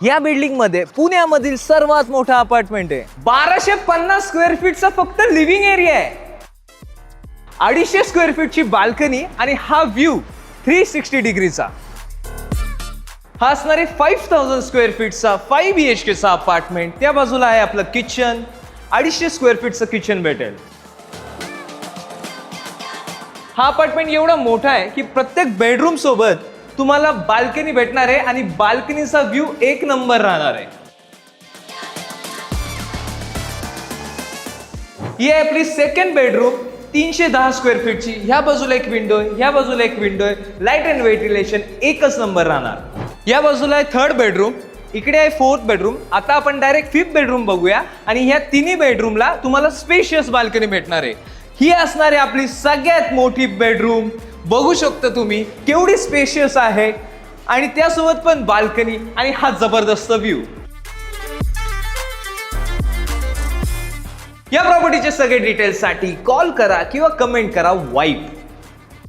या बिल्डिंग मध्ये पुण्यामधील सर्वात मोठा अपार्टमेंट आहे. 1250 स्क्वेअर फीटचा फक्त लिव्हिंग एरिया आहे. 250 स्क्वेअर फीटची बाल्कनी आणि हा व्ह्यू 360 डिग्रीचा. हा असणारे 5000 स्क्वेअर फीटचा 5 BHK चा अपार्टमेंट. त्या बाजूला आहे आपलं किचन. 250 स्क्वेअर फीटचं किचन भेटेल. हा अपार्टमेंट एवढा मोठा आहे की प्रत्येक बेडरूम सोबत तुम्हाला बाल्कनी भेटणार आहे आणि बाल्कनीचा व्ह्यू एक नंबर राहणार आहे. ही आहे आपली सेकंड बेडरूम. 310 स्क्वेअर फीटची. ह्या बाजूला एक विंडो आहे, ह्या बाजूला एक विंडो आहे. लाईट अँड व्हेंटिलेशन एकच नंबर राहणार. या बाजूला आहे थर्ड बेडरूम. इकडे आहे फोर्थ बेडरूम. आता आपण डायरेक्ट फिफ्थ बेडरूम बघूया आणि ह्या तिन्ही बेडरूमला तुम्हाला स्पेशियस बाल्कनी भेटणार आहे. ही असणार आहे आपली सगळ्यात मोठी बेडरूम. बघू शकता तुम्ही केवढी स्पेशियस आहे आणि त्यासोबत पण बाल्कनी आणि हा जबरदस्त व्ह्यू. या प्रॉपर्टीचे सगळे डिटेल्स साठी कॉल करा किंवा कमेंट करा वाईब.